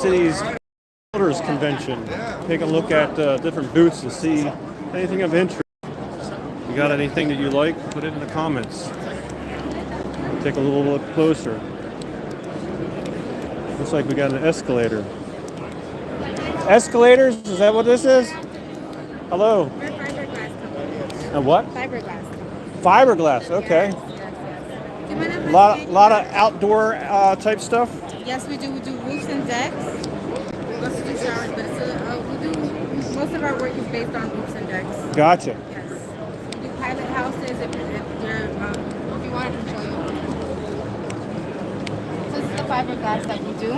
City's Builders Convention. Take a look at different booths to see anything of interest. You got anything that you like? Put it in the comments. Take a little look closer. Looks like we got an escalator. Escalators? Is that what this is? Hello. We're fiberglass company. A what? Fiberglass. Fiberglass. Okay. Do you mind if I Lot of outdoor type stuff. Yes, we do. We do roofs and decks. We also do showers, but we do most of our work is based on roofs and decks. Gotcha. Yes. We do pilot houses if you want, I can show you. So this is the fiberglass that we do.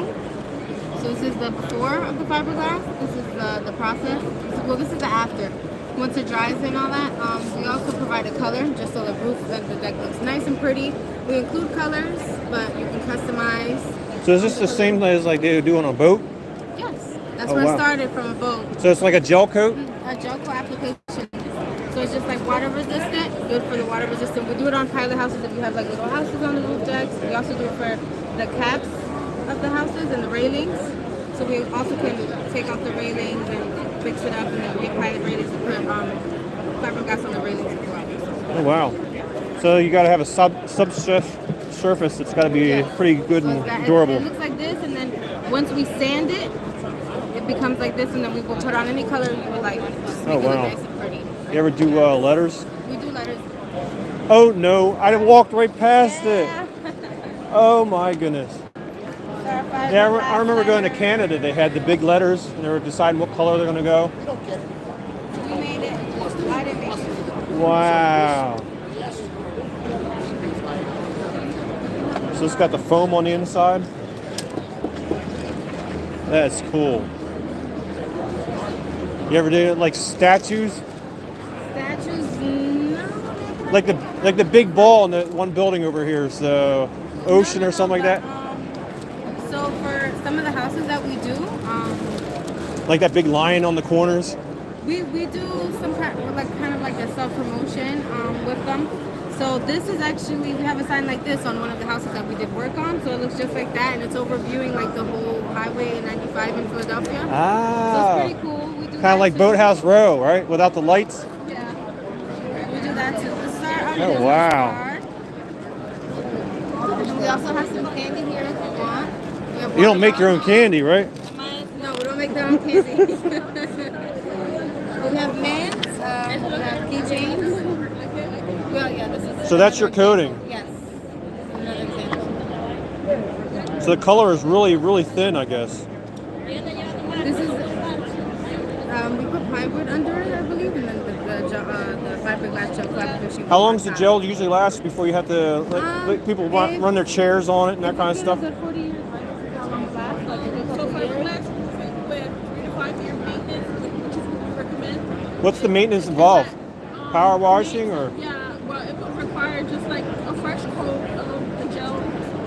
So this is the before of the fiberglass. This is the process. Well, this is the after. Once it dries and all that, we also provide a color just so the roof and the deck looks nice and pretty. We include colors, but you can customize. So is this the same as like they do on a boat? Yes, that's where it started, from a boat. So it's like a gel coat? A gel coat application. So it's just like water resistant, good for the water resistant. We do it on pilot houses if you have like little houses on the roof decks. We also do it for the caps of the houses and the railings. So we also can take off the railings and fix it up and then re-pilot railings and put fiberglass on the railings as well. Oh wow! So you got to have a subsurface that's got to be pretty good So and durable. It looks like this, and then once we sand it, it becomes like this, and then we will put on any color you would like. Just make it look nice and pretty. You ever do letters? We do letters. Oh no! I walked right past it. Oh my goodness! Yeah, I remember going to Canada. They had the big letters, and they were deciding what color they're going to go. We made it. I didn't make it. Wow. So it's got the foam on the inside. That's cool. You ever do like statues? Statues? No. Like the big ball in the one building over here is the ocean or something like that? So for some of the houses that we do, Like that big lion on the corners? we do some kind of like a self-promotion with them. So this is actually, we have a sign like this on one of the houses that we did work on. So it looks just like that, and it's overviewing like the whole Highway 95 in Philadelphia. So it's pretty cool. We do Kind of like Boathouse Row, right? Without the lights? Yeah. We do that too. This is our Oh, wow. card. And we also have some candy here if you want. We have You don't water make your own bottles. candy, right? No, we don't make their own candy. We have mans, we have keychains. Well, yeah, this is. So that's your coating? Yes. Another example. So the color is really, really thin, I guess. This is. We put plywood under it, I believe, and then the fiberglass gel application. How long does the gel usually last before you have to let people run their chairs on it and that kind of stuff? 40 years, right? How long it lasts? Like, is it So 40 years? fiberglass with 3 to 5 year maintenance, which is what we recommend. What's the maintenance involved? Power washing or? Yeah, well, it would require just like a fresh coat of the gel.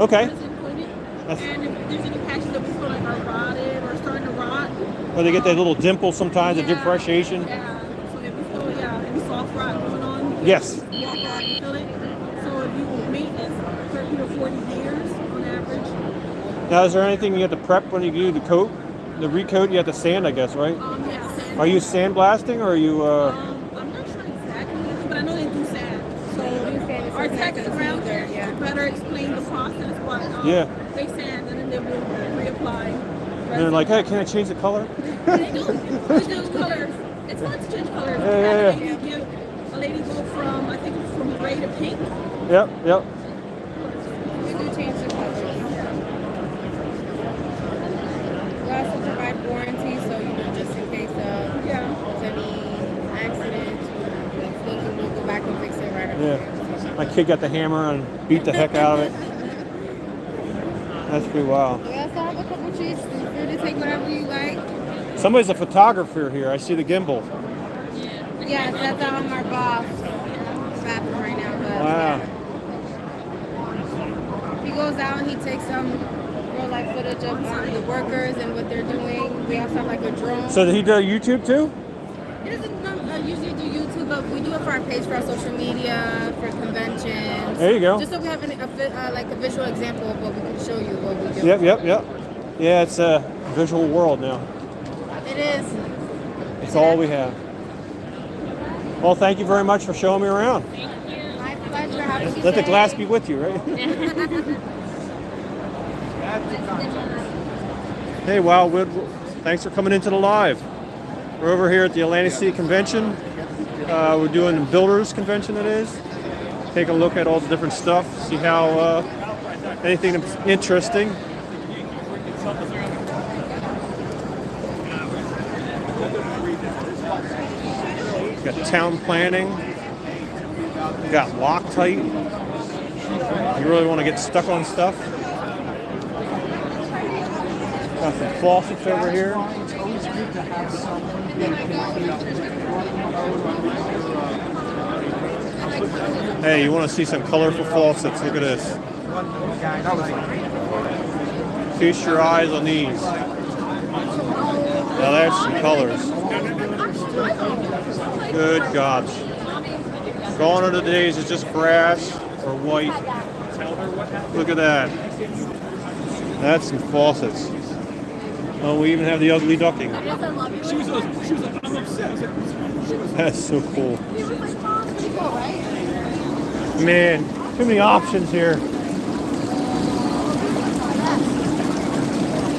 Okay. That's included. And if there's any patches that we feel like are rotted or starting to rot. Or they get that little dimple sometimes, the differentiation? Yeah, so if you feel, any soft rot going on. Yes. You feel it. So if you maintenance 30 to 40 years on average. Now, is there anything you have to prep when you do the coat? The recoat, you have to sand, I guess, right? Yeah, sand. Are you sandblasting or are you... I'm not sure exactly, but I know they do sand. So our techs around here can better explain the process, but they sand and then they will reapply. And they're like, hey, can I change the color? They do colors. It's not to change colors. Yeah. You give a lady go from, I think it's from gray to pink. Yep. We do change the colors. We also provide warranty, so just in case there's any accidents, we'll go back and fix it right away. Yeah. My kid got the hammer and beat the heck out of it. That's pretty wild. We also have a couple trees. Feel free to take whatever you like. Somebody's a photographer here. I see the gimbal. Yeah, that's our boss. Bathroom right now. But Wow. He goes out and he takes some real life footage of the workers and what they're doing. We also have like a drone. So did he do YouTube too? He doesn't usually do YouTube, but we do it for our page, for our social media, for conventions. There you go. Just so we have like a visual example of what we can show you, what we do. Yep. Yeah, it's visual world now. It is. It's all we have. Well, thank you very much for showing me around. My pleasure. Have a good Let the day. glass be with you, right? Hey, Wildwood, thanks for coming into the live. We're over here at the Atlantic City Convention. We're doing the Builders Convention, it is. Take a look at all the different stuff, see how anything that's interesting. Got town planning. Got Loctite. You really want to get stuck on stuff. Got some faucets over here. Hey, you want to see some colorful faucets? Look at this. Feast your eyes on these. Now there's some colors. Good gosh. Gone are the days it's just brass or white. Look at that. That's some faucets. Oh, we even have the ugly ducking. That's so cool. Man, too many options here.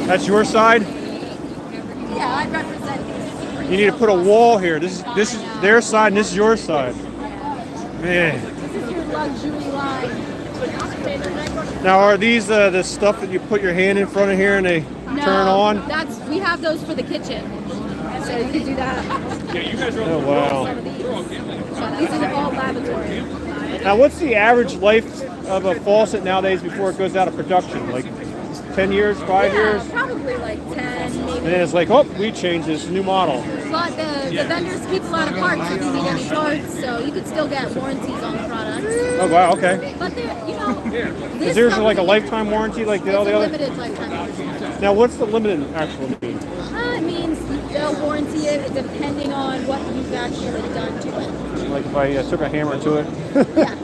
That's your side? Yeah, I represent this. You need to put a wall here. This is their side and this is your side. Man. This is your luxury line. Now are these the stuff that you put your hand in front of here and they turn on? We have those for the kitchen. So you can do that. Oh wow. These are all lavatory. Now what's the average life of a faucet nowadays before it goes out of production? Like 10 years, 5 years? Probably like 10, maybe. And then it's like, oh, we changed this new model. But the vendors keep a lot of parts if you need any parts, so you could still get warranties on the products. Oh wow, okay. But they're, Is theirs like a lifetime warranty like all the other? Limited lifetime warranty. Now what's the limited actually mean? It means they'll warranty it depending on what you've actually done to it. Like if I took a hammer to it? Yeah.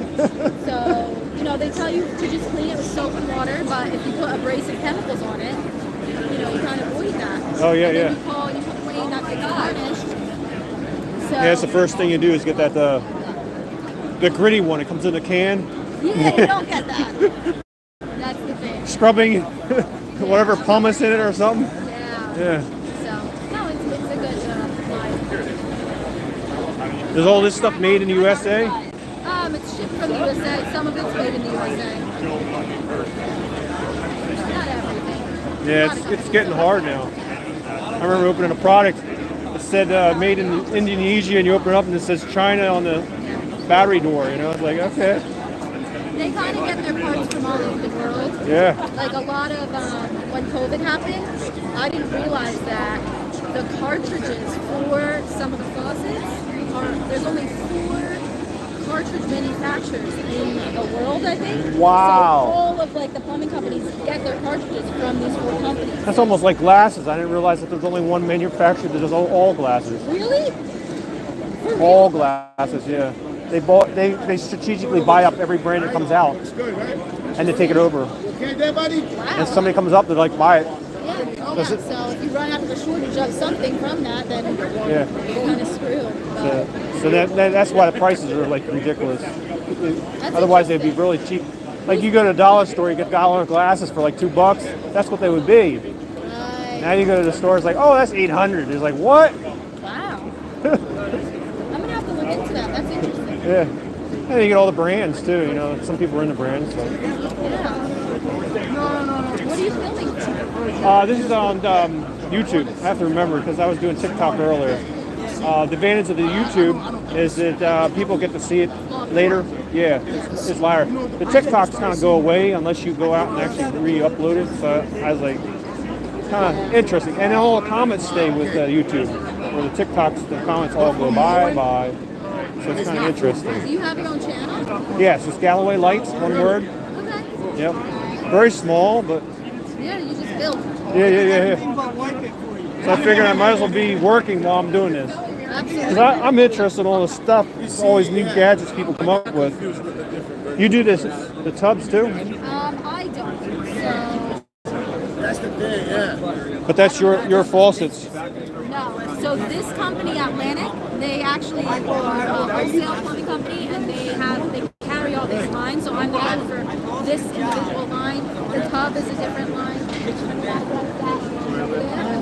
So, they tell you to just clean it with soap and water, but if you put abrasive chemicals on it, you can't avoid that. Oh, yeah, and then yeah. You complain that it's tarnished. So, Yeah, that's the first thing you do is get that the gritty one. It comes in a can. Yeah, you don't get that. That's the thing. Scrubbing whatever pumice in it or something. Yeah. Yeah. So, no, it's a good line. Is all this stuff made in the USA? It's shipped from the USA. Some of it's made in the USA. Not everything. Yeah, it's getting hard now. I remember opening a product that said made in Indonesia, and you open it up and it says China on the battery door. It's like, okay. They kind of get their parts from all over the world. Yeah. Like a lot of, when COVID happened, I didn't realize that the cartridges for some of the faucets there's only 4 cartridge manufacturers in the world, I think. Wow. So all of the plumbing companies get their cartridges from these 4 companies. That's almost like glasses. I didn't realize that there's only one manufacturer that does all glasses. Really? For real? All glasses, yeah. They strategically buy up every brand that comes out, and they take it over. Wow. And somebody comes up, they're like, buy it. Yeah. Oh, yeah. So if you run out of a shortage of something from that, then you're kind of screwed. So that's why the prices are like ridiculous. Otherwise, they'd be really cheap. Like you go to a dollar store, you get dollar glasses for like $2. That's what they would be. Right. Now you go to the store, it's like, oh, that's $800. It's like, what? Wow. I'm gonna have to look into that. That's interesting. Yeah. And you get all the brands too. Some people are in the brands. So. Yeah. What are you filming? This is on YouTube. I have to remember because I was doing TikTok earlier. The advantage of the YouTube is that people get to see it later. Yeah, it's lighter. The TikToks kind of go away unless you go out and actually re-upload it. So I was like, kind of interesting. And all the comments stay with YouTube. Where the TikToks, the comments all go bye. So it's kind of interesting. Do you have your own channel? Yes, it's Galloway Lights, one word. Okay. Yep. Very small, but. Yeah, you just build. Yeah. So I figured I might as well be working while I'm doing this. Absolutely. Because I'm interested in all the stuff, all these new gadgets people come up with. You do this, the tubs too? I don't. So. That's the thing, yeah. But that's your faucets. No. So this company, Atlantic, they actually are a wholesale plumbing company, and they carry all these lines. So I'm the one for this individual line. The tub is a different line. And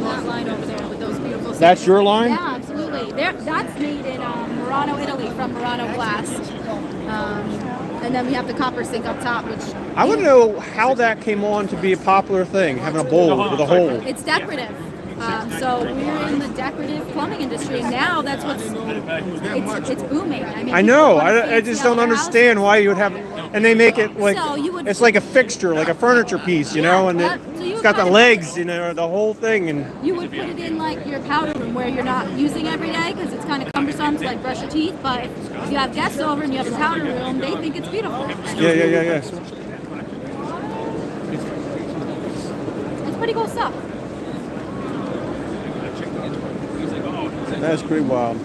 that line over there with those beautiful. That's your line? Yeah, absolutely. That's made in Murano, Italy, from Murano Glass. And then we have the copper sink up top, which I want to know how that came on to be a popular thing, having a bowl with a hole. it's decorative. So we're in the decorative plumbing industry, and now that's it's booming. I mean, I know. people want I just fancy don't out of their understand why you would have, and they make it like So you would- it's like a fixture, like a furniture piece, you know, and so it's you got the kind of- legs, you know, the whole thing, and You would put it in like your powder room where you're not using every day because it's kind of cumbersome to like brush your teeth. But if you have guests over and you have a powder room, they think it's beautiful. yeah. It's pretty cool stuff. That's pretty wild.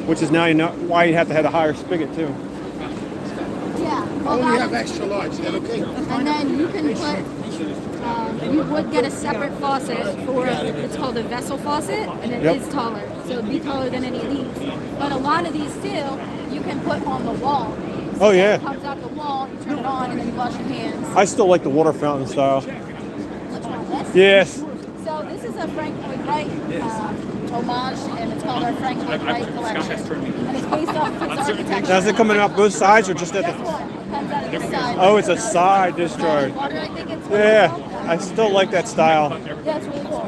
Which is now you know why you have to have a higher spigot too. Yeah. Oh, Well, we have extra large. Is that okay? and then you can put, you would get a separate faucet for, it's called a vessel faucet, and it is Yep. taller. So it'd be taller than any of these. But a lot of these too, you can put on the wall. Oh yeah. It comes out the wall, you turn it on, and then you wash your hands. I still like the water fountain style. Which one? This? Yes. So this is a Frank Lloyd Wright homage, and it's called our Frank Lloyd Wright collection. And it's based off of his architecture. Now is it coming out both sides or just at Just the? one. It comes out of the side. Oh, it's a side discharge. Water, I think it's Yeah, I still like that style. Yeah, it's really cool.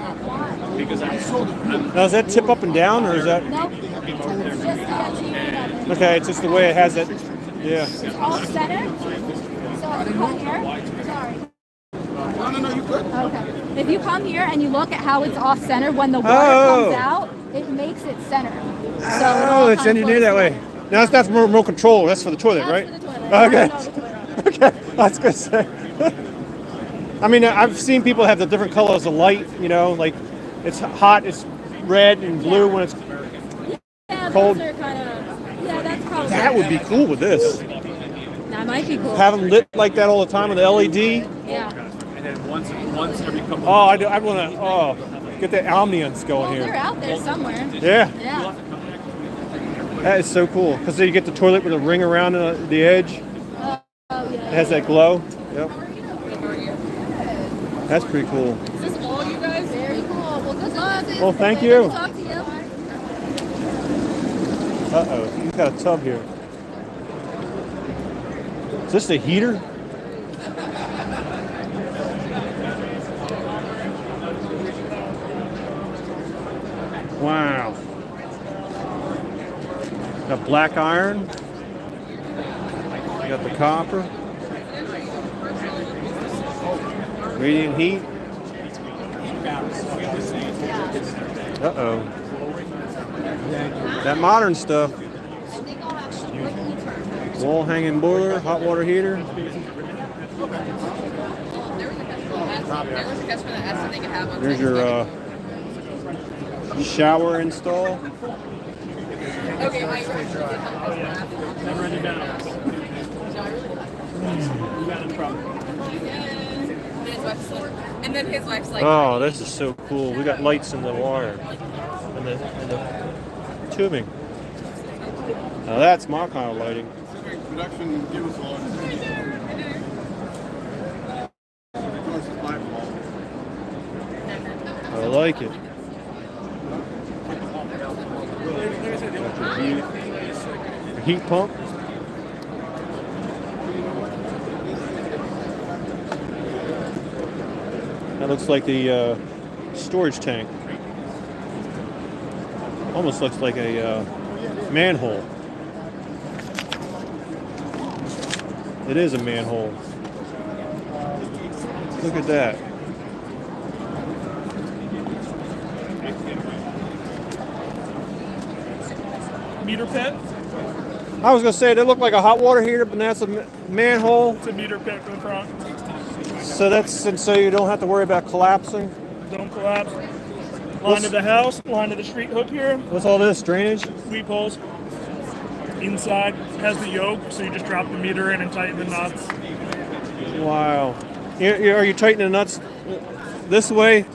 Now is that tip up and down or is that? Nope. It's just the engineering of it. Okay, it's just the way it has it. Yeah. It's off center. So if you come here, sorry. No, you good. Okay. If you come here and you look at how it's off center, when the water Oh. comes out, it makes it center. So it Oh, all it's kind of engineered that flows way. together. Now that's remote control. That's for the toilet, That's right? for the toilet. Okay. I don't know the toilet. Okay, that's good to say. I mean, I've seen people have the different colors of light, you know, like it's hot, it's red and blue when it's Yeah, cold. those are kind of, yeah, that's probably. That would be cool with this. That might be cool. Have them lit like that all the time with the LED. Yeah. And then once every couple. Oh, I want to get the ambience going Well, they're here. out there somewhere. Yeah, Yeah. that is so cool because then you get the toilet with a ring around the edge. Oh, yeah. It has that glow. Yep. That's pretty cool. Is this all you guys? Very cool. Well, good luck. Well, thank you. Good to talk to you. Uh-oh, he's got a tub here. Is this the heater? Wow. Got black iron. Got the copper. Radiant heat. Uh-oh. That modern stuff. Wall hanging boiler, hot water heater. There's your shower install. And then his wife's like, Oh, this is so cool. We got lights in the wire and the tubing. Now that's my kind of lighting. Production, give us all. I like it. Heat pump. That looks like the storage tank. Almost looks like a manhole. It is a manhole. Look at that. Meter pit. I was gonna say they look like a hot water heater, but that's a manhole. It's a meter pit for the front. So so you don't have to worry about collapsing. Don't collapse. Line to the house, line to the street hook here. What's all this drainage? Sweep holes. Inside has the yoke, so you just drop the meter in and tighten the nuts. Wow. Are you tightening the nuts this way?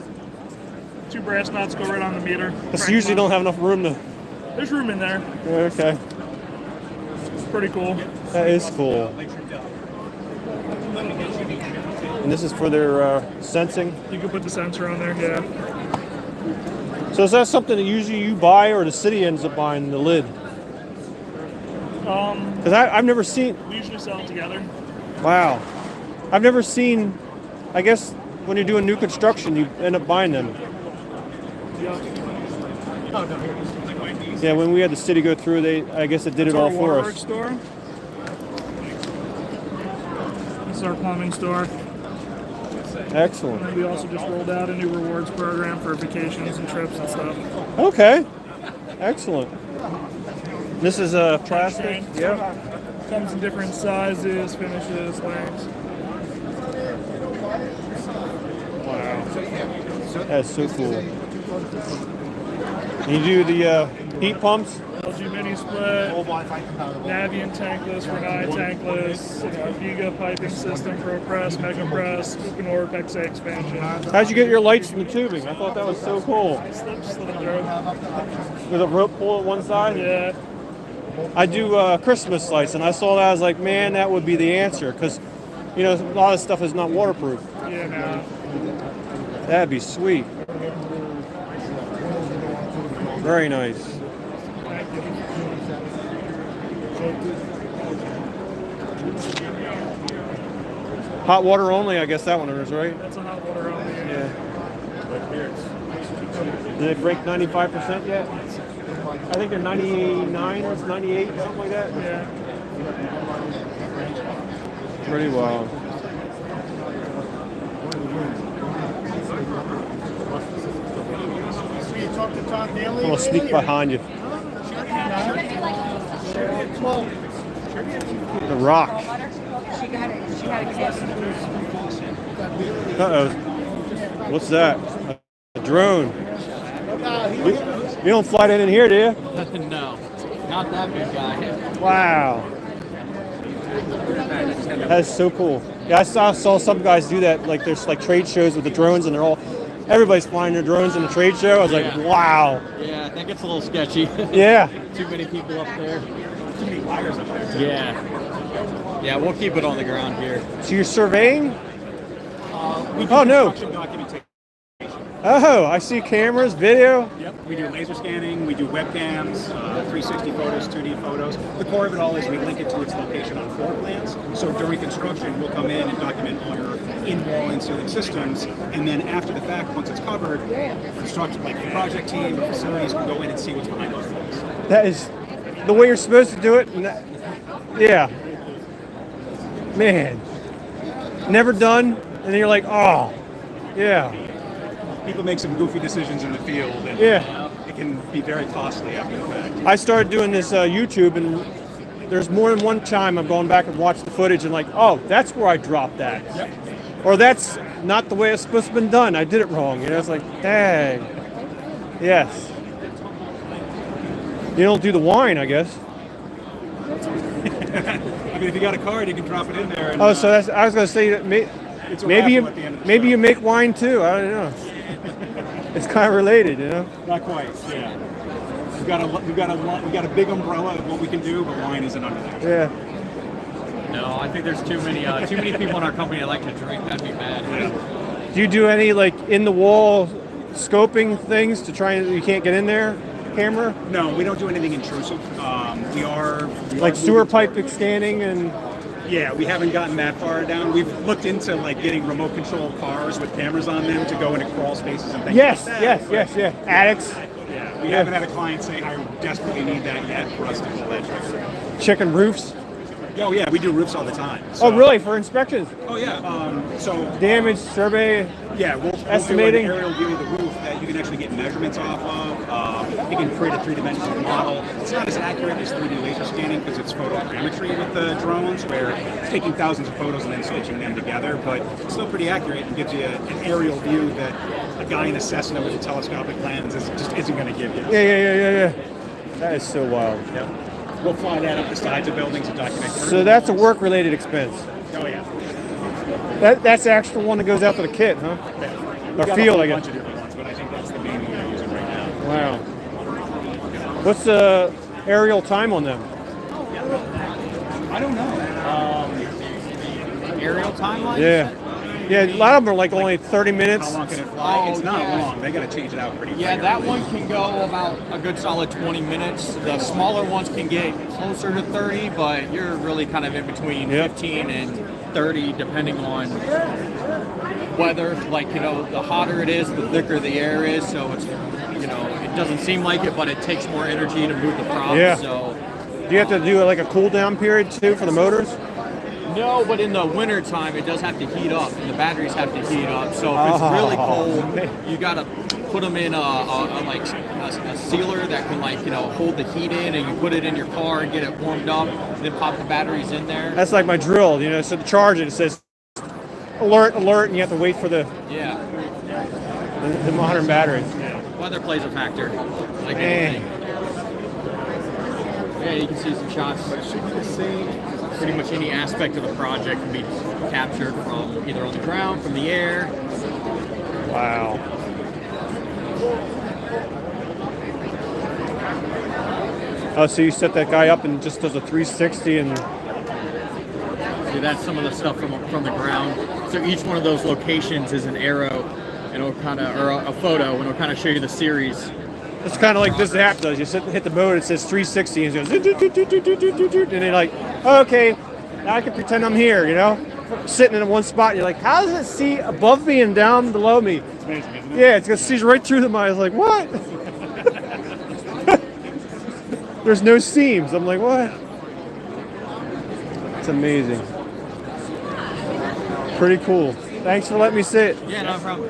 2 brass nuts go right on the meter. Because usually don't have enough room to. There's room in there. Okay, It's pretty cool. that is cool. And this is for their sensing. You can put the sensor on there, yeah. So is that something that usually you buy, or the city ends up buying the lid? Because I've never seen. We usually sell it together. Wow, I've never seen. I guess when you're doing new construction, you end up buying them. Yeah, when we had the city go through, I guess it did it all for us. Store. This is our plumbing store. Excellent. And we also just rolled out a new rewards program for vacations and trips and stuff. Okay, excellent. This is a plastic. Train. Yeah. Comes in different sizes, finishes, lengths. Wow, that's so cool. You do the heat pumps. LG mini split, Navien tankless, Renai tankless, Viga piping system, Pro Press, Mega Press, Upanor XA expansion. How'd you get your lights in the tubing? I thought that was so cool. Slip through. With a rope pull at one side. Yeah. I do Christmas lights, and I saw that. I was like, man, that would be the answer, because you know a lot of stuff is not waterproof. Yeah, no. That'd be sweet. Very nice. Thank you. Hot water only, I guess that one is, right? That's a hot water only. Yeah. Did they break 95% yet? I think they're 99 or 98, something like that. Yeah. Pretty wild. I'm gonna sneak behind you. The Rock. Uh-oh. What's that? A drone. You don't fly that in here, do you? No, not that big guy. Wow. That's so cool. Yeah, I saw some guys do that. Like there's like trade shows with the drones, and everybody's flying their drones in the trade show. I was like, wow. Yeah, that gets a little sketchy. Yeah. Too many people up there. Too many wires up there. Yeah. Yeah, we'll keep it on the ground here. So you're surveying? We do Oh, no. construction documentation. Oh, I see cameras, video. Yep, we do laser scanning, we do webcams, 360 photos, 2D photos. The core of it all is we link it to its location on floor plans. So during construction, we'll come in and document all your in-wall insulated systems, and then after the fact, once it's covered, like the project team or facilities can go in and see what's behind those walls. That is the way you're supposed to do it. Yeah. Man. Never done, and then you're like, oh, yeah. People make some goofy decisions in the field, and Yeah. it can be very costly after the fact. I started doing this YouTube, and there's more than one time I've gone back and watched the footage and like, oh, that's where I dropped that. Yep. Or that's not the way it's supposed to have been done. I did it wrong. You know, it's like, dang. Yes. You don't do the wine, I guess. I mean, if you got a card, you can drop it in there. And, Oh, so that's, I was going to say that it's a maybe raffle at the end of the maybe show. you make wine too. I don't know. It's kind of related, you know. Not quite. Yeah. We've got a big umbrella of what we can do, but wine isn't under there. Yeah. No, I think there's too many people in our company that like to drink. That'd be bad. Do you do any like in the wall scoping things to try and you can't get in there? Camera? No, we don't do anything intrusive. We are Like sewer pipe scanning and Yeah, we haven't gotten that far down. We've looked into like getting remote control cars with cameras on them to go into crawl spaces and things yes, like that. yes. Attics, Yeah, we haven't had a client say, I desperately need that yet for us to pull that trigger. chicken roofs. Oh yeah, we do roofs all the time. Oh, really? For inspections? Oh yeah. So Damage survey. yeah, we'll Estimating? do an aerial view of the roof that you can actually get measurements off of. You can create a three-dimensional model. It's not as accurate as 3D laser scanning because it's photogrammetry with the drones, where it's taking thousands of photos and then stitching them together. But it's still pretty accurate and gives you an aerial view that a guy in a Cessna with a telescopic lens just isn't going to give you. Yeah. That is so wild. Yep. We'll fly that up the sides of buildings and document. So that's a work-related expense. Oh yeah. That's the actual one that goes out to the kit, huh? We've Or got field, a I whole guess. bunch of different ones, but I think that's the main What's the aerial time on them? I don't know. Aerial timeline? Yeah. Yeah, a lot of them are like only 30 minutes. How long can it fly? Oh, It's not yeah. long. They got to change it out pretty Yeah, regularly. that one can go about a good solid 20 minutes. The smaller ones can get closer to 30, but you're really kind of in between Yep. 15 and 30, depending on weather. Like, you know, the hotter it is, the thicker the air is. So it's, you know, it doesn't seem like it, but it takes more energy to move the prop. Yeah. So Do you have to do like a cool down period too for the motors? no, but in the winter time, it does have to heat up, and the batteries have to heat up. So if it's really cold, you gotta put them in a sealer that can, like, you know, hold the heat in, and you put it in your car and get it warmed up, and then pop the batteries in there. That's like my drill, you know, so to charge it, it says alert, alert, and you have to wait for the Yeah, modern batteries. weather plays a factor, like Eh. anything. Yeah, you can see some shots. Pretty much any aspect of the project can be captured from either on the ground, from the air. Wow. Oh, so you set that guy up and just does a 360 and See, that's some of the stuff from the ground. So each one of those locations is an arrow, and it'll kind of, or a photo, and it'll kind of show you the series. it's kind of like this app does. You sit, hit the mode, it says 360 and it goes, "Doot, doot, doot, doot, doot, doot, doot," and you're like, okay, now I can pretend I'm here, you know? Sitting in one spot, you're like, how does it see above me and down below me? It's amazing, isn't it? Yeah, it sees right through them. I was like, what? There's no seams. I'm like, what? It's amazing. Pretty cool. Thanks for letting me sit. Yeah, no problem.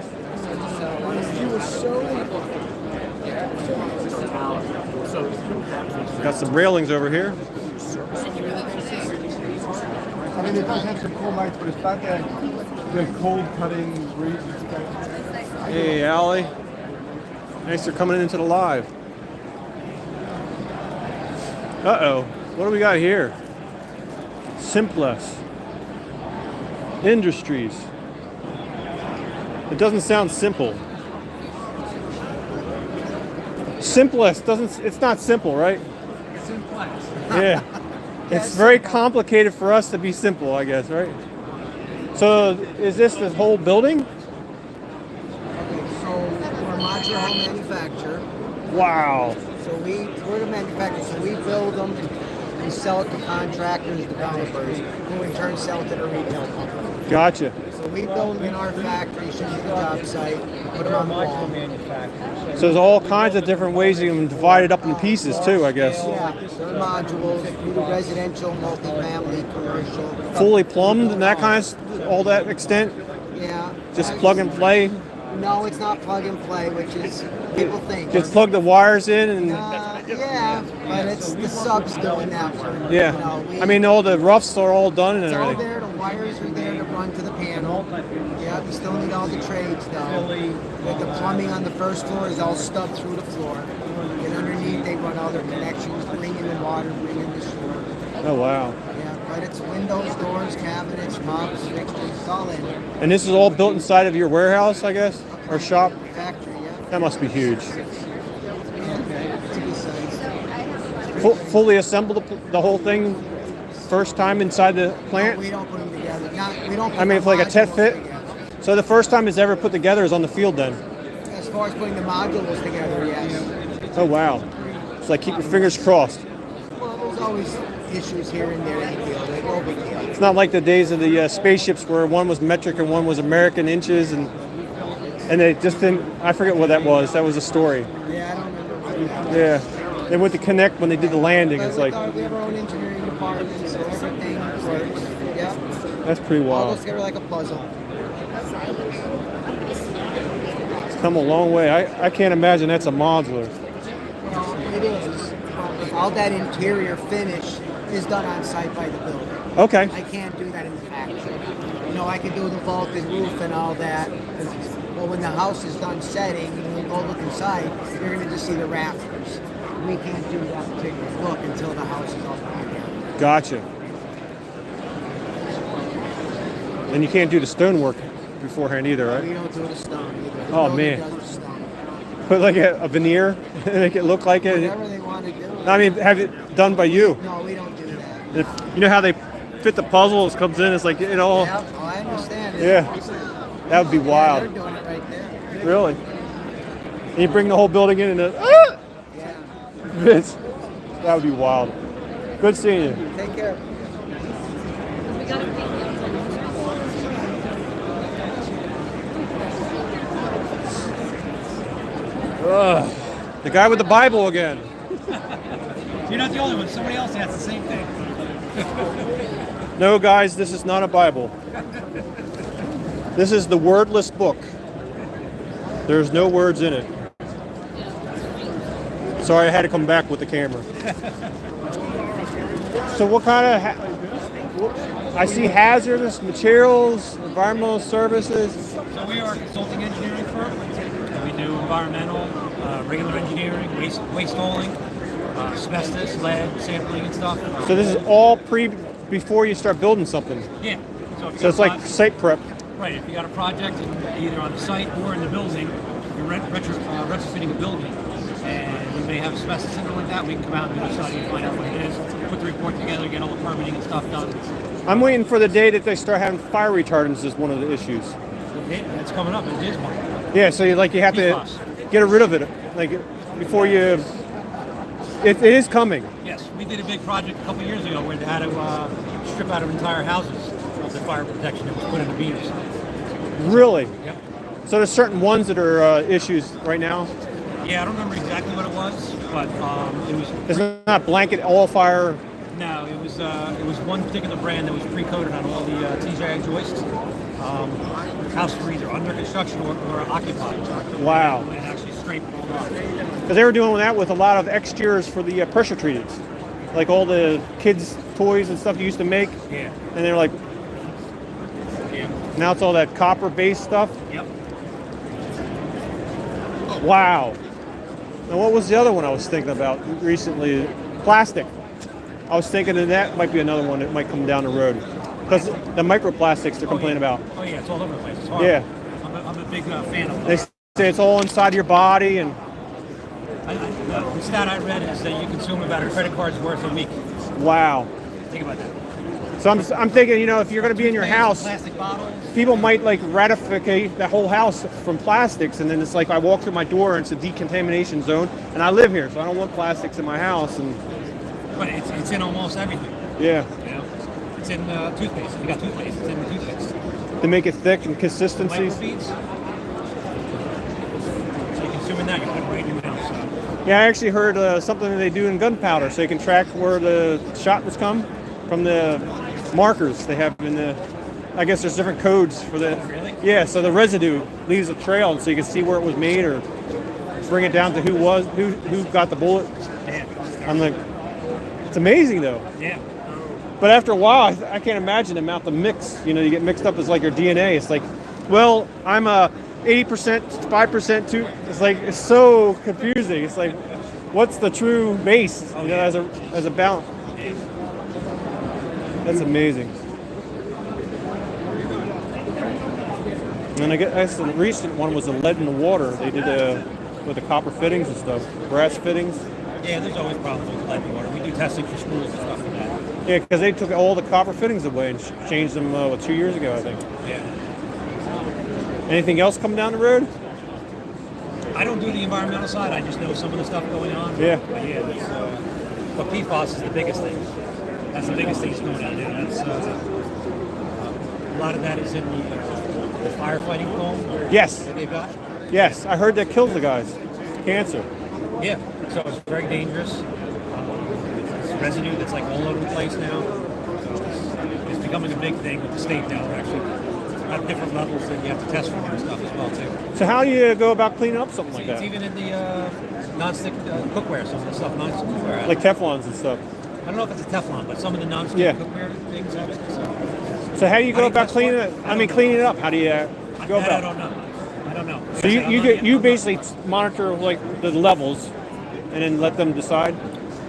Got some railings over here. I mean, it does have some cool lights, but it's not the cold cutting reeds and stuff. Hey, Allie. Thanks for coming into the live. Uh-oh. What do we got here? Simpless Industries. It doesn't sound simple. Simplest doesn't, it's not simple, right? Simplex. Yeah. It's very complicated for us to be simple, I guess, right? So is this the whole building? Okay, so we're a modular home manufacturer. Wow. So we're the manufacturer, so we build them and sell it to contractors, developers, who in turn sell it to the retail public. Gotcha. So we build them in our factory, ship to the job site, put them on the wall. So there's all kinds of different ways you can divide it up into pieces too, I guess. Yeah, they're modules, we do residential, multifamily, commercial. Fully plumbed and that kind of, all that extent? Yeah. Just plug and play? No, it's not plug and play, which is, people think. Just plug the wires in and, Yeah, but it's the subs doing that work. yeah. You know, we- I mean, all the roughs are all done and It's all everything. there, the wires are there to run to the panel. Yeah, we still need all the trades though. But the plumbing on the first floor is all stubbed through the floor. And underneath they run all their connections, bring in the water, bring in the sewer. Oh, wow. Yeah, but it's windows, doors, cabinets, mobs, fixtures, it's all in. And this is all built inside of your warehouse, I guess? Or shop? Factory, yeah. That must be huge. Yeah, to be size. Fully assembled the whole thing first time inside the plant? We don't put them together. We don't put I mean, the if like a test modules fit? together. So the first time it's ever put together is on the field then? As far as putting the modules together, yes. Oh, wow. It's like keep your fingers crossed. Well, there's always issues here and there that you deal with. No big deal. It's not like the days of the spaceships where one was metric and one was American inches and they just didn't, I forget what that was. That was a story. Yeah, I don't remember. Yeah. They went to connect when they did the landing. But It's we like, have our own engineering department, so everything works. Yeah. that's pretty All goes wild. together like a puzzle. It's come a long way. I can't imagine that's a modular. Well, it is. All that interior finish is done on site by the builder. Okay. I can't do that in the factory. You know, I can do the vaulted roof and all that. But when the house is done setting and you go look inside, you're going to just see the rafters. We can't do that particular look until the house is all put together. Gotcha. And you can't do the stonework beforehand either, right? We don't do the stone either. The Oh, builder man. does the stone. Put like a veneer, make it look like it. Whatever they want to do. I mean, have it done by you. No, we don't do that. If, you know how they fit the puzzle? It comes in. It's like it all. Yeah, oh, I understand it. Yeah, that would be Yeah, wild. they're doing it right there. Really. And you bring the whole building in, and Yeah. Vince, that would be wild. Good seeing you. Take care. Ugh. The guy with the Bible again. You're not the only one. Somebody else has the same thing. No, guys, this is not a Bible. This is the wordless book. There's no words in it. Sorry, I had to come back with the camera. So what kind of... I see hazardous materials, environmental services. So we are a consulting engineering firm. And we do environmental, regular engineering, waste hauling, asbestos, lead, sampling and stuff. So this is all before you start building something. Yeah. So it's like site prep. Right. If you got a project either on the site or in the building, you're retrofitting a building, and you may have asbestos, something like that, we can come out and do a study and find out what it is, put the report together, get all the permitting and stuff done. I'm waiting for the day that they start having fire retardants as one of the issues. It's coming up. It is one. Yeah, so you have to get rid of it, like before you. It is coming. Yes, we did a big project a couple of years ago where they had to strip out of entire houses of the fire protection that was put in the beams. Really? Yep. So there's certain ones that are issues right now. Yeah, I don't remember exactly what it was, but it was. It's not blanket all fire. No, it was one particular brand that was pre-coated on all the TJI joists. Houses were either under construction or occupied. Wow. And actually scraped it all off. Because they were doing that with a lot of exteriors for the pressure treated, like all the kids' toys and stuff you used to make. Yeah. And they're like, Yeah. now it's all that copper-based stuff. Yep. Wow. Now what was the other one I was thinking about recently? Plastic. I was thinking that might be another one that might come down the road. Because the microplastics they're complaining about. Oh yeah, it's all over the place. It's horrible. Yeah. I'm a big fan of They say it's all inside your body and the stat I read is that you consume about a credit card's worth a week. wow. Think about that. So I'm thinking, if you're going to be in your house, Plastic bottles. people might like ratificate the whole house from plastics, and then it's like I walk through my door and it's a decontamination zone, and I live here, so I don't want plastics in my house. And But it's in almost everything. yeah, You know, it's in toothpaste. If you got toothpaste, it's in the toothpaste. to make it thick and consistencies. Microbeads. So you're consuming that, you're putting right in your house. So. Yeah, I actually heard something that they do in gunpowder, so you can track where the shot was come from the markers they have in the. I guess there's different codes for the. Really? Yeah, so the residue leaves a trail, so you can see where it was made or bring it down to who got the bullet. Yeah. I'm like, it's amazing though. Yeah. But after a while, I can't imagine the amount of mix. You get mixed up as like your DNA. It's like, well, I'm a 80%, 5% too. It's like it's so confusing. It's like, what's the true base? As a balance. That's amazing. And I guess the recent one was the lead in the water. They did with the copper fittings and stuff, brass fittings. Yeah, there's always problems with lead in water. We do testing for schools and stuff like that. Yeah, because they took all the copper fittings away and changed them 2 years ago, I think. Yeah. Anything else coming down the road? I don't do the environmental side. I just know some of the stuff going on. Yeah. But yeah, but PFAS is the biggest thing. That's the biggest thing that's going on there. That's a lot of that is in the firefighting foam. Yes. That they've got. Yes, I heard that kills the guys. Cancer. Yeah. So it's very dangerous. It's residue that's like all over the place now. It's becoming a big thing with the state now. They're actually at different levels that you have to test for and stuff as well too. So how do you go about cleaning up something like It's that? even in the non-stick cookware, some of the stuff non-stick cookware. Like Teflons and stuff. I don't know if it's a Teflon, but some of the non-stick Yeah. cookware things have it. So how do you go How do you about test cleaning for it? it? I mean, cleaning it up. How do you go That about I it? don't know. I don't know. So you basically monitor like the levels, and then let them decide.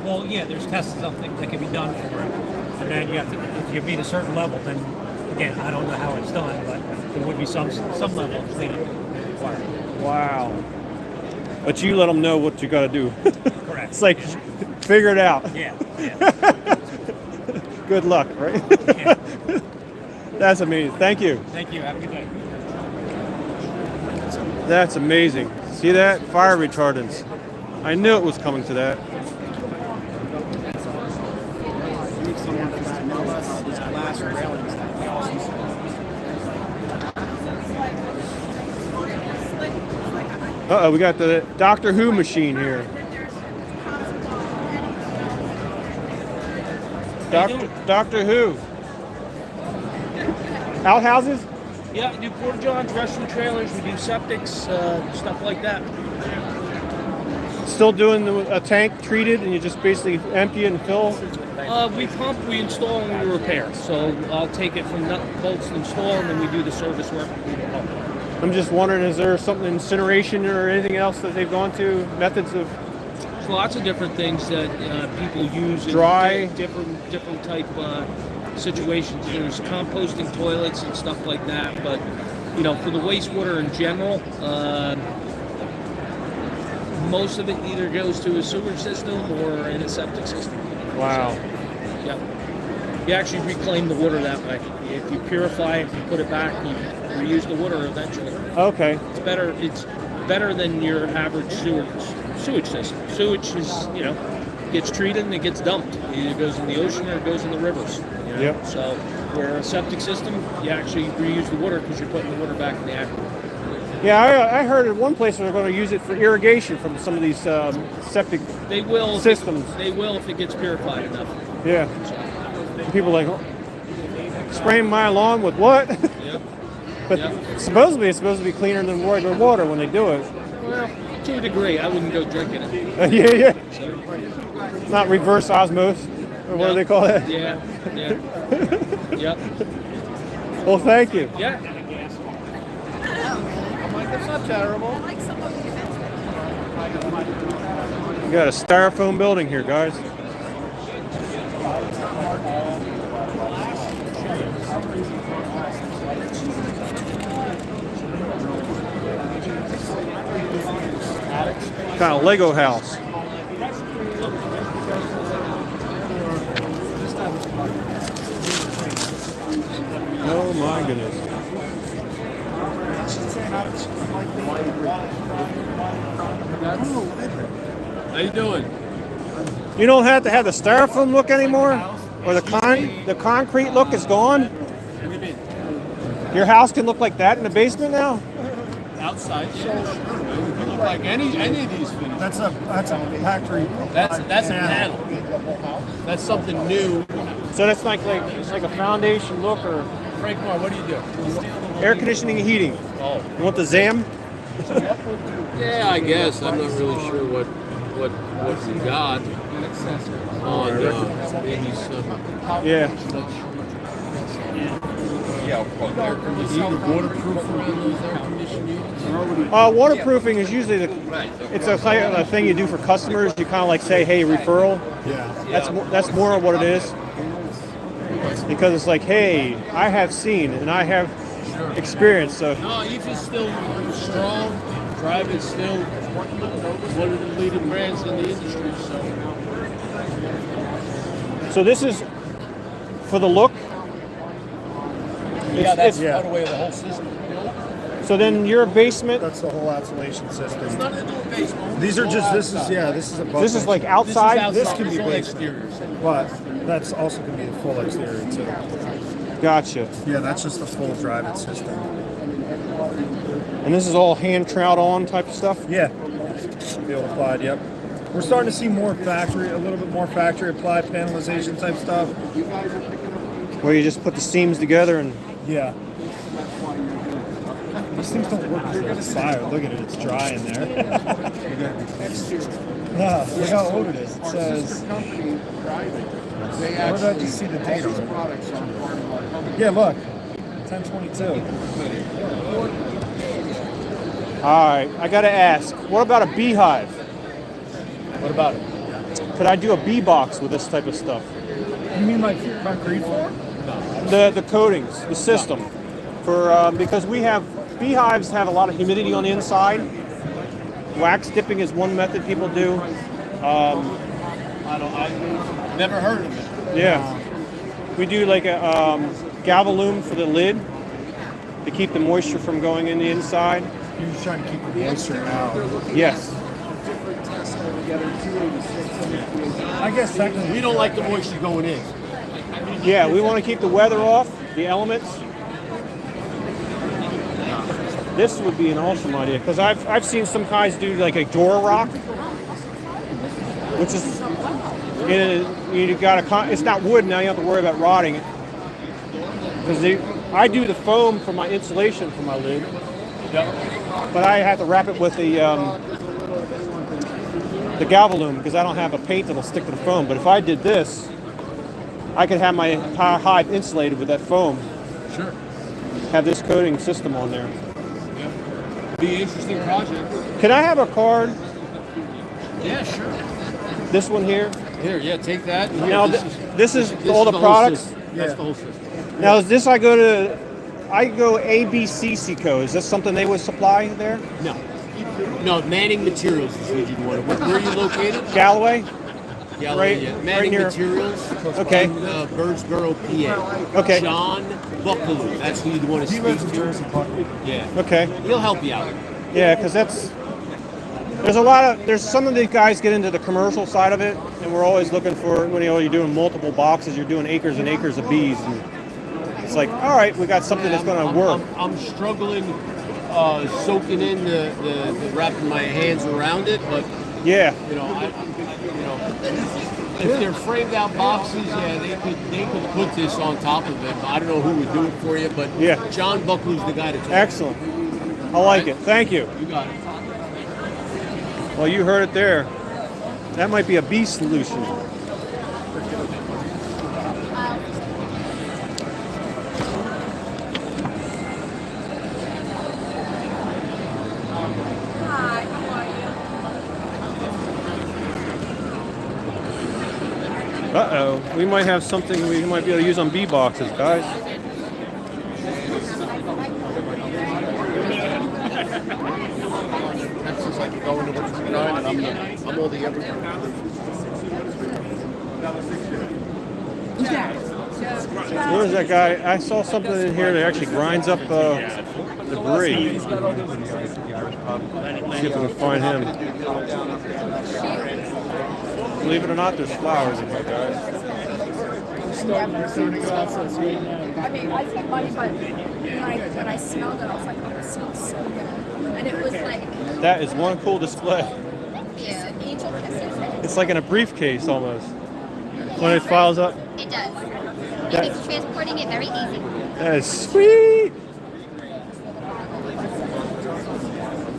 Well, yeah, there's tests that can be done for it, and then you have to. If you meet a certain level, then again, I don't know how it's done, but there would be some level of cleaning required. Wow. But you let them know what you got to do. Correct. It's like, figure it out. Yeah. Good luck, right? Yeah. That's amazing. Thank you. Thank you. Have a good day. That's amazing. See that? Fire retardants. I knew it was coming to that. Uh-oh, we got the Doctor Who machine here. Doctor Who. Outhouses? Yeah, we do porta johns, restroom trailers, we do septics, stuff like that. Still doing a tank treated and you just basically empty it and fill? We pump, we install, and we repair. So I'll take it from nut and bolts and install, and then we do the service work and we pump. I'm just wondering, is there something incineration or anything else that they've gone to? Methods of There's lots of different things that people use Dry. in different type situations. There's composting toilets and stuff like that, but for the wastewater in general, most of it either goes to a sewer system or in a septic system. wow. Yeah. You actually reclaim the water that way. If you purify it, you put it back, you reuse the water eventually. Okay. It's better than your average sewage system. Sewage is, gets treated and it gets dumped. It either goes in the ocean or it goes in the rivers. Yep. So where a septic system, you actually reuse the water because you're putting the water back in the aquifer. Yeah, I heard at one place they're going to use it for irrigation from some of these septic They will systems. They will if it gets purified enough. Yeah. People are like, spraying my lawn with what? Yep. But Yep. supposedly it's supposed to be cleaner than regular water when they do it. Well, to a degree, I wouldn't go drinking it. Yeah. It's not reverse osmosis, or what do they call that? Yeah. Yep. Well, thank you. Yeah. It's not terrible. We got a styrofoam building here, guys. Kind of Lego house. Oh my goodness. How you doing? You don't have to have the styrofoam look anymore? Or the concrete look is gone? Your house can look like that in the basement now? Outside, yeah. It can look like any of these finishes. That's a factory. That's a panel. That's something new. So that's like it's like a foundation look, or Frank Moore, what do you do? air conditioning and heating. Oh. You want the ZAM? Yeah, I guess. I'm not really sure what we got on maybe some. Yeah. Is it waterproof around those air conditioning units? Waterproofing is usually it's a thing you do for customers. You kind of like say, hey, referral. Yeah. That's more what it is. Because it's like, hey, I have seen and I have experienced. So No, Eve is still strong. Drive is still one of the leading brands in the industry. so this is for the look. Yeah, that's yeah. part of the whole system. So then your basement. That's the whole insulation system. It's nothing to do with basement. These are just. This is above. This is like outside. This can be full basement. exterior. But that's also can be the full exterior too. Gotcha. Yeah, that's just the full drive-in system. And this is all hand troweled on type of stuff. Yeah. Field applied. Yep. We're starting to see a little bit more factory applied panelization type stuff. Where you just put the seams together and. Yeah. These things don't work as a fire. Look at it, it's dry in there. No, look how old it is. It says. Where did I just see the date on it? Yeah, look. 10/22. Alright, I gotta ask, what about a beehive? What about it? Could I do a bee box with this type of stuff? You mean like concrete floor? The coatings, the system. For because we have beehives have a lot of humidity on the inside. wax dipping is one method people do. I've never heard of it. Yeah. We do like a galvalume for the lid to keep the moisture from going in the inside. You're just trying to keep the moisture out. Yes. I guess technically We don't like the moisture going in. Yeah, we want to keep the weather off, the elements. This would be an awesome idea because I've seen some guys do like a door rock, which is you got it's not wood now. You don't have to worry about rotting it because I do the foam for my insulation for my lid, but I have to wrap it with the galvalume because I don't have a paint that'll stick to the foam. But if I did this, I could have my entire hive insulated with that foam. Sure. Have this coating system on there. Be an interesting project. Can I have a card? Yeah, sure. This one here. Here, yeah, take that. Here, Now this is all the whole products. system. That's the whole system. Now is this I go ABCC code. Is this something they would supply there? No. No, Manning Materials is who you'd want. Where are you located? Galloway. Galloway, Right- yeah. right Manning near- Materials. Okay. In Birdsboro, PA. Okay. John Buckaloo. That's who you'd want to speak to. Yeah. Okay. He'll help you out. Yeah, because there's some of these guys get into the commercial side of it, and we're always looking for when you're doing multiple boxes, you're doing acres and acres of bees, and it's like, all right, we got something that's going to work. I'm struggling soaking in the wrapping my hands around it, but Yeah. If they're framed out boxes, yeah, they could put this on top of it. I don't know who would do it for you, but Yeah. John Buckley's the guy to talk to. Excellent. I like it. Thank you. You got it. Well, you heard it there. That might be a bee solution. Hi, how are you? Uh-oh. We might have something we might be able to use on bee boxes, guys. That's just like going to work for grind, and I'm all the everything. Where's that guy? I saw something in here that actually grinds up debris. See if we can find him. Believe it or not, there's flowers in here, guys. I mean, I spent money, but when I smelled it, I was like, oh, it smells so good. And it was like, That is one cool display. yeah, angel kisses. It's like in a briefcase almost. When it files up. It does. It That- makes transporting it very easy. That is sweet.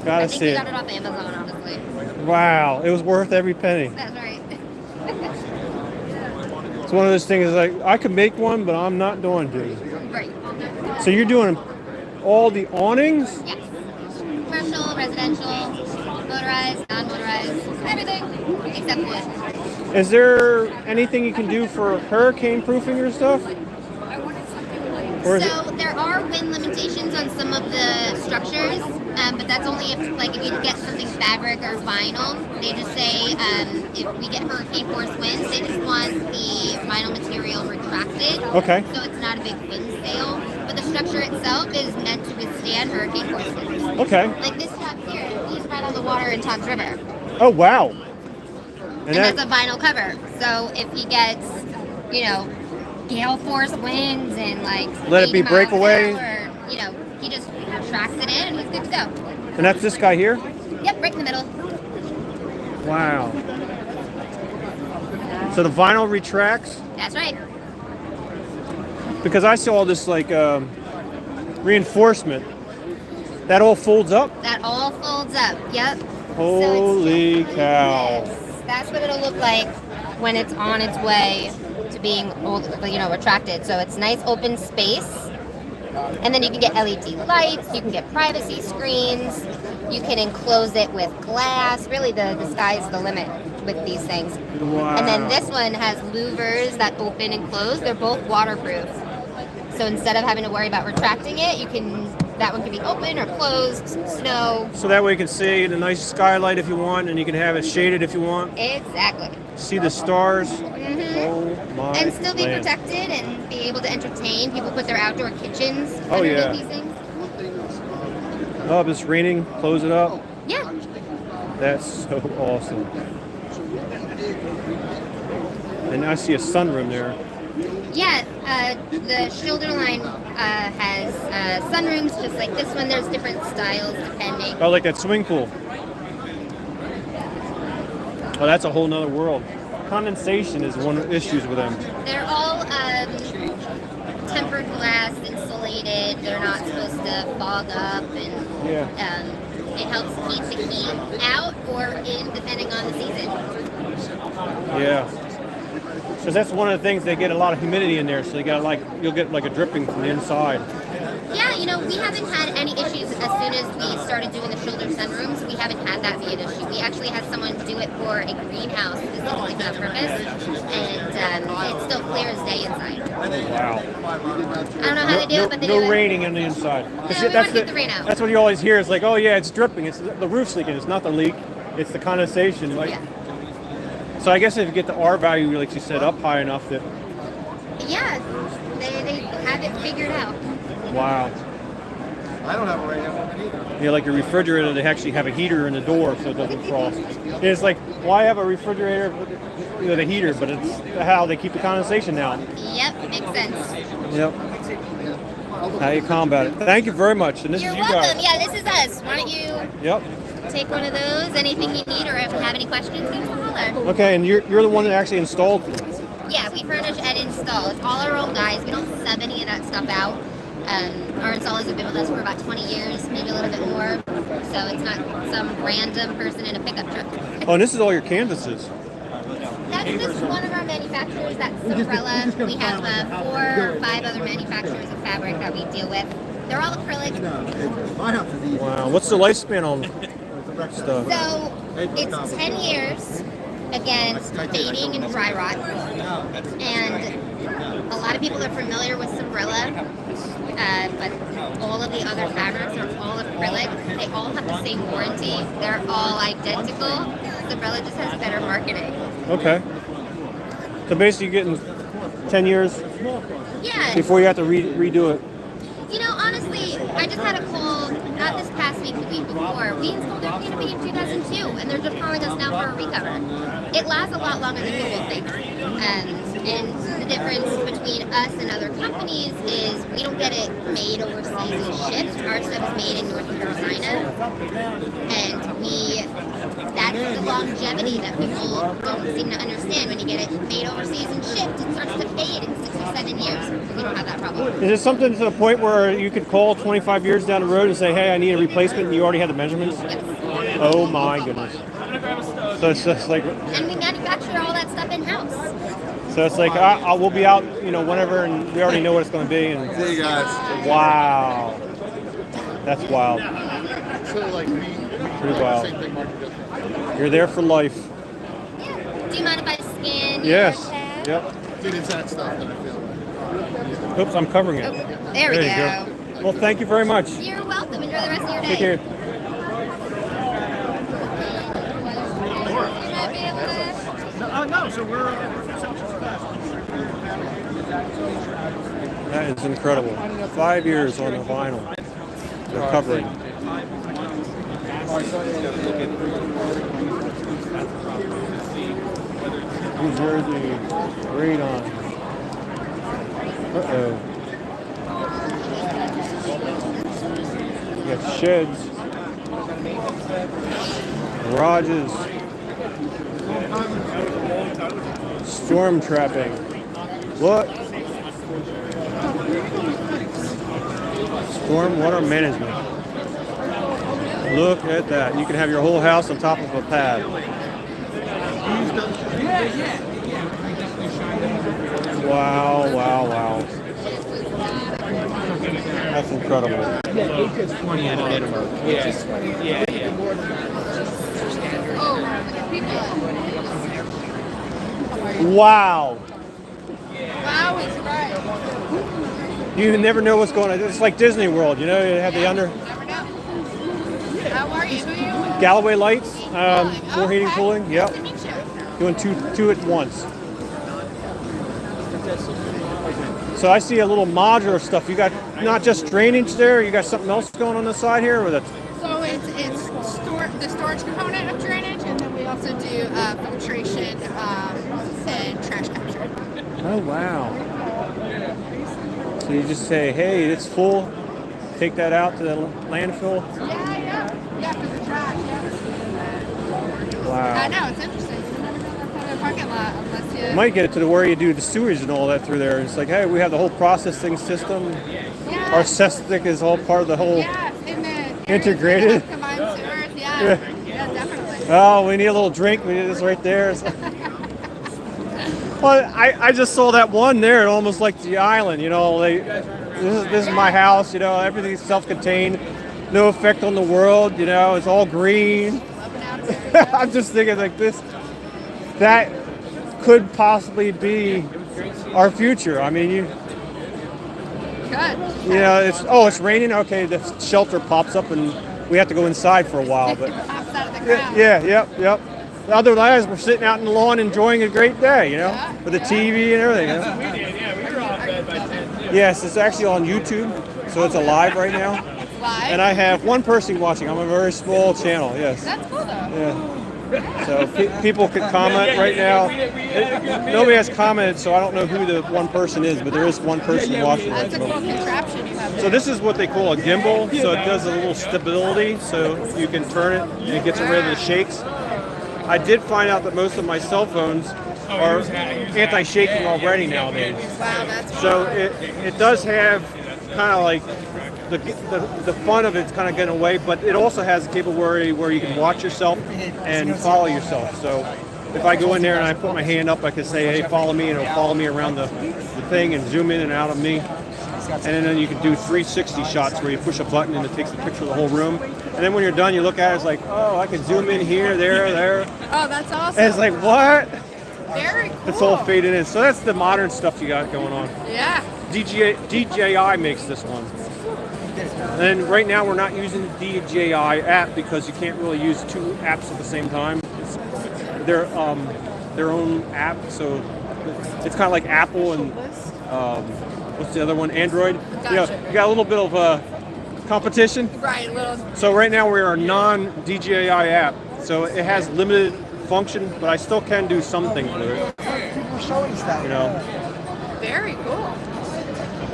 I Gotta think see we it. got it off Amazon, honestly. Wow, it was worth every penny. That's right. It's one of those things like I could make one, but I'm not going to. Right. So you're doing all the awnings? Yes. Commercial, residential, motorized, non-motorized, everything except wood. Is there anything you can do for hurricane proofing your stuff? Or is it, So there are wind limitations on some of the structures, but that's only if you get something fabric or vinyl. They just say if we get hurricane force winds, they just want the vinyl material retracted. Okay. So it's not a big wind sail, but the structure itself is meant to withstand hurricane force winds. okay. Like this top here, he's right on the water in Toms River, Oh wow. and that's a vinyl cover. So if he gets, gale force winds and Let it be 80 miles an breakaway? hour, he just tracks it in and he's good to go. And that's this guy here? Yep, right in the middle. Wow. So the vinyl retracts? That's right. Because I saw all this reinforcement. That all folds up? That all folds up. Yep. Holy cow. That's what it'll look like when it's on its way to being retracted. So it's nice open space. And then you can get LED lights, you can get privacy screens, you can enclose it with glass. Really the sky's the limit with these things. Wow. And then this one has louvers that open and close. They're both waterproof. So instead of having to worry about retracting it, you can that one can be open or closed, snow. So that way you can see the nice skylight if you want, and you can have it shaded if you want. Exactly. See the stars. Mm-hmm. Oh my And still be land. protected and be able to entertain. People put their outdoor kitchens Oh, underneath yeah. these things. Oh, if it's raining, close it up. Yeah. That's so awesome. And I see a sunroom there. Yeah, the shoulder line has sunrooms just like this one. There's different styles depending. Oh, like that swimming pool. Oh, that's a whole nother world. Condensation is one of the issues with them. They're all tempered glass, insulated. They're not supposed to fog up, and it helps keep the heat out or in, depending on the season. Yeah. Because that's one of the things, they get a lot of humidity in there, so you'll get like a dripping from the inside. Yeah, we haven't had any issues as soon as we started doing the shoulder sunrooms. We haven't had that be an issue. We actually had someone do it for a greenhouse specifically for that purpose, and it's still clear as day inside. Wow. I don't know how they do it, but they do No it. raining on the inside. No, we want to keep the rain out. That's what you always hear. It's like, oh yeah, it's dripping. It's the roof's leaking. It's not the leak. It's the condensation. So I guess if you get the R value, like you said, up high enough that. Yeah, they have it figured out. Wow. I don't have a right hand one either. Yeah, like your refrigerator, they actually have a heater in the door so it doesn't frost. It's like, why have a refrigerator with a heater? But it's how they keep the condensation out. Yep, makes sense. Yep. How you combat it. Thank you very much. And this You're is you welcome. guys. Yeah, this is us. Why don't you Yep. take one of those? Anything you need, or if you have any questions, give us a holler. Okay, and you're the one that actually installed them. Yeah, we furnish and install. It's all our own guys. We don't sub any of that stuff out. Our installers have been with us for about 20 years, maybe a little bit more. So it's not some random person in a pickup truck. Oh, and this is all your canvases. That's just one of our manufacturers. That's Umbrella. We have 4 or 5 other manufacturers of fabric that we deal with. They're all acrylic. Wow. What's the lifespan on stuff? So it's 10 years against fading and dry rot. And a lot of people are familiar with Umbrella, but all of the other fabrics are all acrylic. They all have the same warranty. They're all identical. Umbrella just has better marketing. Okay. So basically you're getting 10 years Yeah. before you have to redo it. Honestly, I just had a call, not this past week, the week before. We installed our canopy in 2002, and they're just calling us now for a recover. It lasts a lot longer than people think. And the difference between us and other companies is we don't get it made overseas and shipped. Our stuff is made in North Carolina. And that's the longevity that people don't seem to understand. When you get it made overseas and shipped, it starts to fade in 6 or 7 years. We don't have that problem. Is it something to the point where you could call 25 years down the road and say, hey, I need a replacement, and you already have the measurements? Yes. Oh my goodness. So it's just like... And we manufacture all that stuff in-house. So it's like, we'll be out, whenever, and we already know what it's going to be. And See you guys. Wow. That's wild. Pretty wild. You're there for life. Yeah. Do you mind if I scan your Yes. tab? Yep. It's that stuff that I feel like. Oops, I'm covering it. Oh, there we you go. Well, thank you very much. You're welcome. Enjoy the rest of your day. Take care. No, so we're. That is incredible. 5 years on the vinyl. They're covering. New Jersey, great on. Uh-oh. You got sheds, garages, storm trapping. What? Storm water management. Look at that. You can have your whole house on top of a pad. Wow, wow, wow. That's incredible. Yeah, 20 at a minimum. Yeah. Wow. Wow, it's right. You never know what's going on. It's like Disney World, you know. You have the under How are you? Who are you? Galloway lights, more heating, cooling. Yep. Doing two at once. So I see a little modular stuff. You got not just drainage there. You got something else going on the side here with it. So it's the storage component of drainage, and then we also do filtration and trash capture. Oh wow. So you just say, hey, it's full. Take that out to the landfill. Yeah, for the trash. Yeah. Wow. I know it's interesting. You never know that kind of parking lot unless you. Might get it to where you do the sewage and all that through there. It's like, hey, we have the whole processing system. Yeah. Our septic is all part of the whole In the integrated. combined sewers. Yeah. Yeah, definitely. Oh, we need a little drink. We need this right there. Well, I just saw that one there. It almost like the island. You know, this is my house. You know, everything's self-contained. No effect on the world. You know, it's all green. I'm just thinking like this. That could possibly be our future. I mean, you know, it's raining. Okay, the shelter pops up and we have to go inside for a while. But yep. Otherwise, we're sitting out in the lawn enjoying a great day. You know, with the TV and everything. You know? We were off bed by 10. Yes, it's actually on YouTube, so it's alive right now. Live? And I have one person watching. I'm a very small channel. Yes. That's cool though. Yeah. So people could comment right now. Nobody has commented, so I don't know who the one person is, but there is one person watching. That's a cool contraption you have. So this is what they call a gimbal. So it does a little stability, so you can turn it and it gets rid of the shakes. I did find out that most of my cell phones are anti-shaking already nowadays. Wow, that's So it does have kind of like the fun of it's kind of getting away, but it also has a capability where you can watch yourself and follow yourself. So if I go in there and I put my hand up, I can say, hey, follow me, and it'll follow me around the thing and zoom in and out of me. And then you can do 360 shots where you push a button and it takes a picture of the whole room. And then when you're done, you look at it, it's like, oh, I can zoom in here, there. Oh, that's awesome. And it's like, what? Very cool. It's all faded in. So that's the modern stuff you got going on. Yeah. DJI makes this one. And right now we're not using the DJI app because you can't really use two apps at the same time. It's their own app, so it's kind of like Apple and what's the other one? Android. Gotcha. You know, you got a little bit of competition. Right, little. So right now we are a non-DJI app, so it has limited function, but I still can do some things with it. You know. Very cool.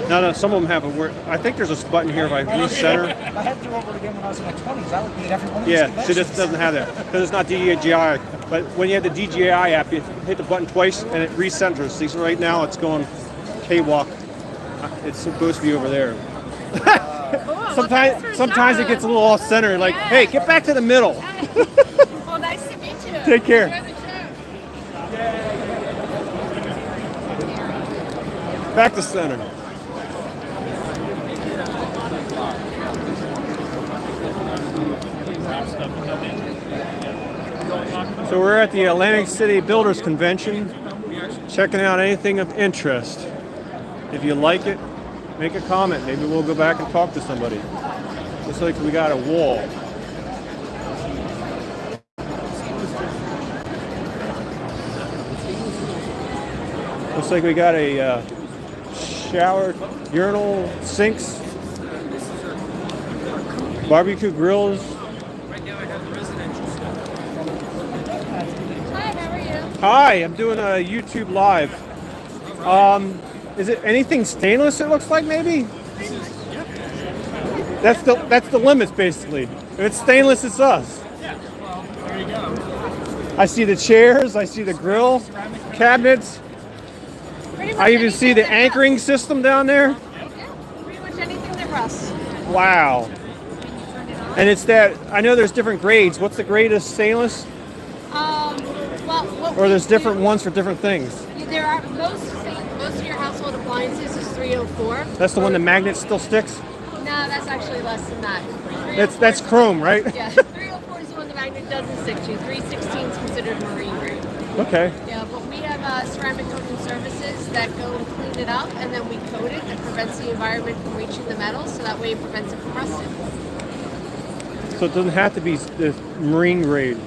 No, some of them have a word. I think there's a button here if I recenter. I had to do over it again when I was in my 20s. I would be at every one of Yeah, these so this doesn't have that because it's not DJI. But when you have the DJI app, you hit the button twice and it recenters. See, so right now it's going K-walk. It's supposed to be over there. Sometimes it gets a little off center. Like, hey, get back to the middle. Well, nice to meet you. Take care. Back to center. So we're at the Atlantic City Builders Convention, checking out anything of interest. If you like it, make a comment. Maybe we'll go back and talk to somebody. Looks like we got a wall. Looks like we got a shower, urinal, sinks, barbecue grills. Hi, I'm doing a YouTube live. Is it anything stainless? It looks like maybe. That's the limits basically. If it's stainless, it's us. There you go. I see the chairs. I see the grill, cabinets. I even see the anchoring system down there. Pretty much anything that rusts. Wow. And it's that. I know there's different grades. What's the grade of stainless? Well, Or there's different ones for different things. there are most of your household appliances is 304. That's the one the magnet still sticks. No, that's actually less than that. That's chrome, right? Yeah, 304 is the one the magnet doesn't stick to. 316 is considered marine grade. Okay. Yeah, but we have ceramic coating services that go and clean it up, and then we coat it. That prevents the environment from reaching the metal, so that way it prevents it from rusting. So it doesn't have to be the marine grade.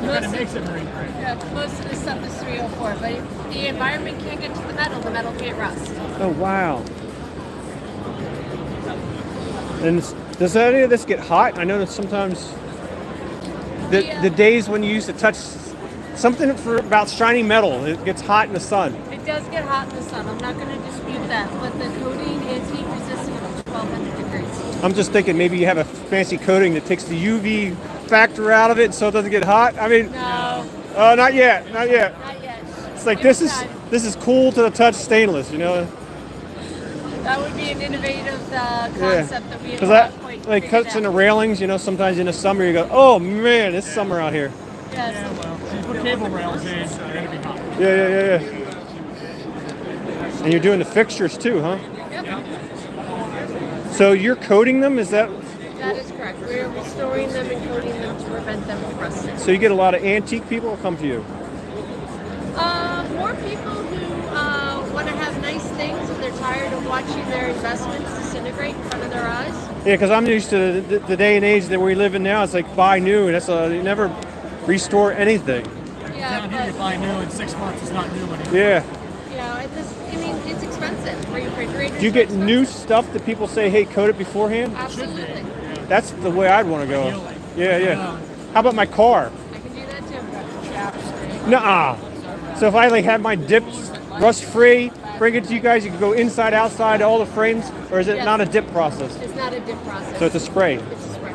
Most of the stuff is 304, but if the environment can't get to the metal can't rust. Oh wow! And does any of this get hot? I know that sometimes the days when you used to touch something about shiny metal, it gets hot in the sun. It does get hot in the sun. I'm not going to dispute that, but the coating is heat resistant up to 1200 degrees. I'm just thinking maybe you have a fancy coating that takes the UV factor out of it so it doesn't get hot. I mean, no. Not yet. Not yet. It's like this is cool to the touch stainless, you know. That would be an innovative concept that we have Because not that quite like figured cuts out. in the railings, you know. Sometimes in the summer you go, oh man, it's summer out here. Yes. If you put cable rails in, they're going to be hot. Yeah. And you're doing the fixtures too, huh? Yep. So you're coating them, is that? That is correct. We're restoring them and coating them to prevent them from rusting. So you get a lot of antique people who come to you. More people who want to have nice things and they're tired of watching their investments disintegrate in front of their eyes. Yeah, because I'm used to the day and age that we live in now. It's like buy new, and you never restore anything. Yeah, Down here, you buy new in 6 months. It's not new anymore. Yeah. It's expensive. Refrigerators. Do you get new stuff that people say, hey, coat it beforehand? Absolutely. That's the way I'd want to go. Yeah. How about my car? I can do that too. Nuh-uh. So if I like have my dips rust-free, bring it to you guys, you can go inside, outside, all the frames, or is it not a dip process? It's not a dip process. So it's a spray. It's a spray.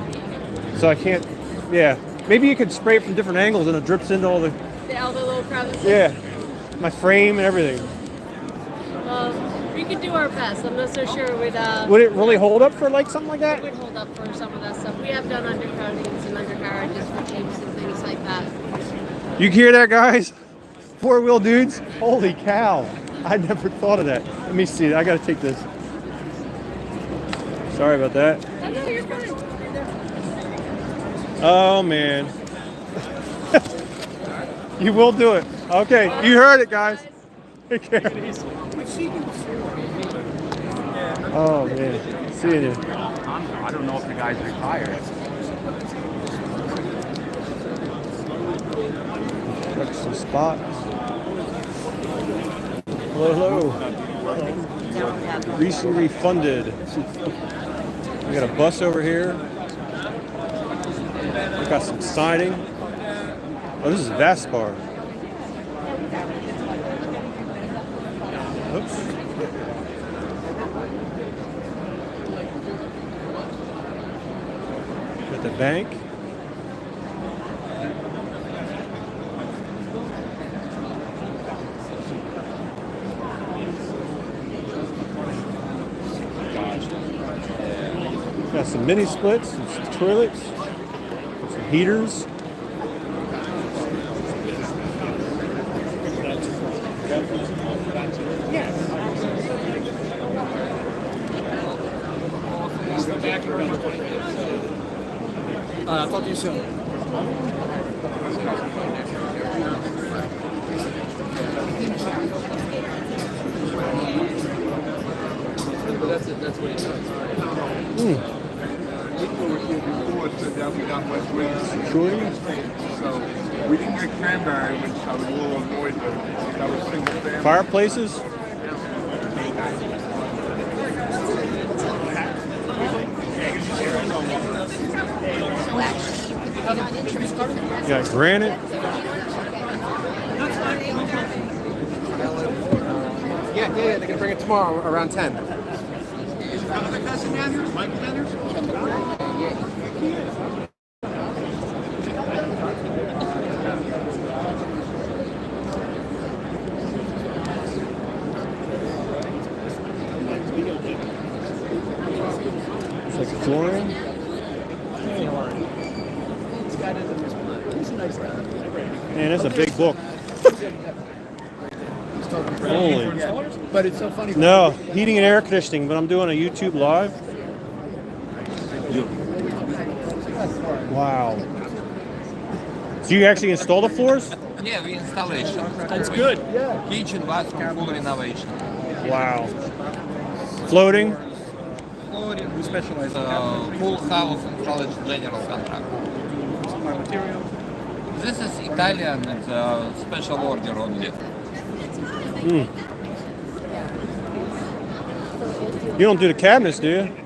So I can't, yeah. Maybe you could spray it from different angles and it drips into all the, All the little crevices. yeah, my frame and everything. We could do our best. I'm not so sure Would it really hold up for like something like that? It would hold up for some of that stuff. We have done undercoatings and undercarriages for Jeeps and things like that. You hear that, guys? Four-wheel dudes? Holy cow. I never thought of that. Let me see. I got to take this. Sorry about that. Oh, no, you're fine. Oh, man. You will do it. Okay. You heard it, guys. Take care. Oh, man. Seeing you. I don't know if the guy's retired. Got some spots. Hello. Recently funded. We got a bus over here. We got some siding. Oh, this is Vaspar. Oops. At the bank. Got some mini splits, some toilets, some heaters. Talk to you soon. That's what he does. People were here before said that we got West Wales. Security? So we didn't get cranberry, which I was a little annoyed with. That was single family. Fireplaces? You got granite. Yeah, they're gonna bring it tomorrow around 10. It's like flooring. Man, that's a big book. Holy. But it's so funny. No, heating and air conditioning, but I'm doing a YouTube live. Wow. Do you actually install the floors? Yeah, we installation. That's good. Kitchen, bathroom, full renovation. Wow. Floating? Flooring, we specialize in full house and college general contract. Material. This is Italian, it's a special order only. You don't do the cabinets, do you?